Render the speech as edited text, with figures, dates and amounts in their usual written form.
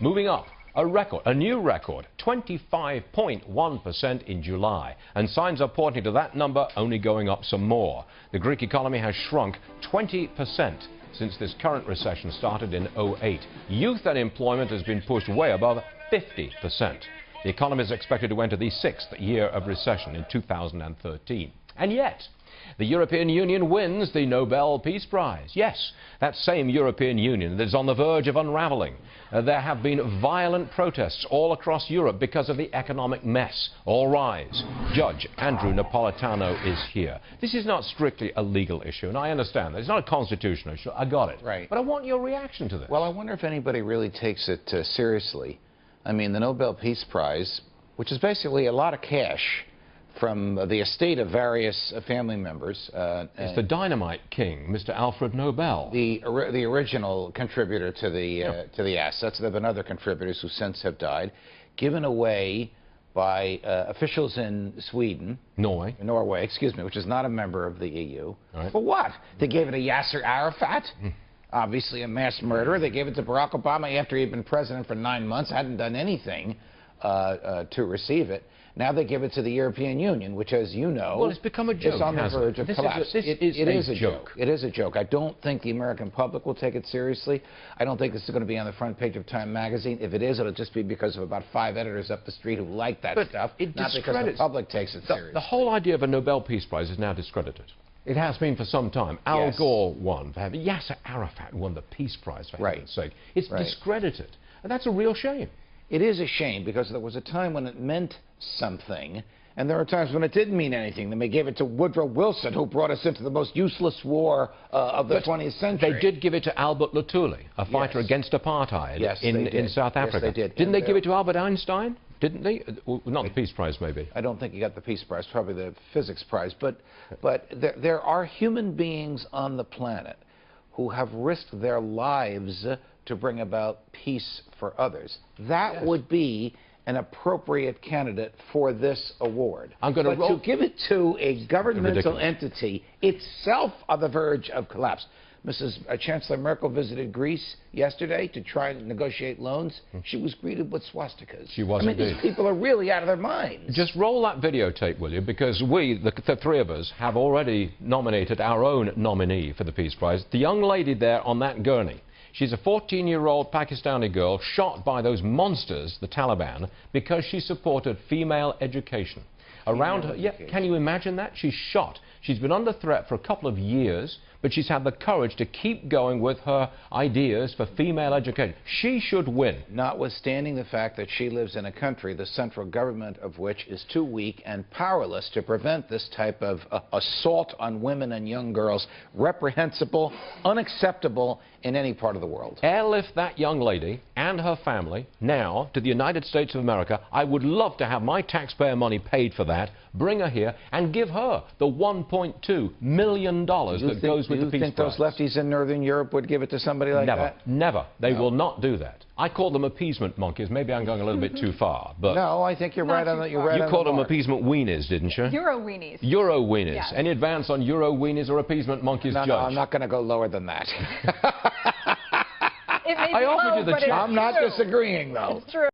moving up. A new record, 25.1% in July, and signs are pointing to that number only going up some more. The Greek economy has shrunk 20% since this current recession started in 2008. Youth unemployment has been pushed way above 50%. The economy is expected to enter the 6th year of recession in 2013. And yet, the European Union wins the Nobel Peace Prize. Yes, that same European Union that is on the verge of unraveling. There have been violent protests all across Europe because of the economic mess. All rise. Judge Andrew Napolitano is here. This is not strictly a legal issue, and I understand that. It's not a constitutional issue. I got it. Right. But I want your reaction to this. Well, I wonder if anybody really takes it seriously. I mean, the Nobel Peace Prize, which is basically a lot of cash from the estate of various family members. It's the dynamite king, Mr. Alfred Nobel. The original contributor to the assets. There have been other contributors who since have died, given away by officials in Sweden. Norway, excuse me, which is not a member of the EU. Right. For what? They gave it to Yasser Arafat, obviously a mass murderer. They gave it to Barack Obama after he'd been president for 9 months, hadn't done anything to receive it. Now they give it to the European Union, which, as you know, well, it's become a joke, is on the verge of collapse. It is a joke. It is a joke. I don't think the American public will take it seriously. I don't think this is going to be on the front page of Time magazine. If it is, it'll just be because of about 5 editors up the street who like that stuff, not because the public takes it seriously. The whole idea of a Nobel Peace Prize is now discredited. It has been for some time. Al Gore won. Yasser Arafat won the Peace Prize, for heaven's sake. It's discredited. And that's a real shame. It is a shame because there was a time when it meant something, and there are times when it didn't mean anything. Then they gave it to Woodrow Wilson, who brought us into the most useless war of the 20th century. They did give it to Albert Lutuli, a fighter against apartheid in South Africa. Yes, they did. Didn't they give it to Albert Einstein? Didn't they? Not the Peace Prize, maybe. I don't think he got the Peace Prize, probably the Physics Prize. But there are human beings on the planet who have risked their lives to bring about peace for others. That would be an appropriate candidate for this award. But to give it to a governmental entity itself on the verge of collapse. Mrs. Chancellor Merkel visited Greece yesterday to try and negotiate loans. She was greeted with swastikas. She was indeed. These people are really out of their minds. Just roll that videotape, will you? Because we, the three of us, have already nominated our own nominee for the Peace Prize. The young lady there on that gurney. She's a 14-year-old Pakistani girl shot by those monsters, the Taliban, because she supported female education. Around her, can you imagine that? She's shot. She's been under threat for a couple of years, but she's had the courage to keep going with her ideas for female education. She should win. Notwithstanding the fact that she lives in a country, the central government of which is too weak and powerless to prevent this type of assault on women and young girls, reprehensible, unacceptable in any part of the world. Airlift that young lady and her family now to the United States of America. I would love to have my taxpayer money paid for that. Bring her here and give her the $1.2 million that goes with the Peace Prize. You think those lefties in Northern Europe would give it to somebody like that? Never. They will not do that. I call them appeasement monkeys. Maybe I'm going a little bit too far. But no, I think you're right on the mark. You called them appeasement weenies, didn't you? Euro weenies. Euro weenies. Yes. Any advance on Euro weenies or appeasement monkeys, Judge? No, I'm not going to go lower than that. I offered you the chance. I'm not disagreeing, though. It's true.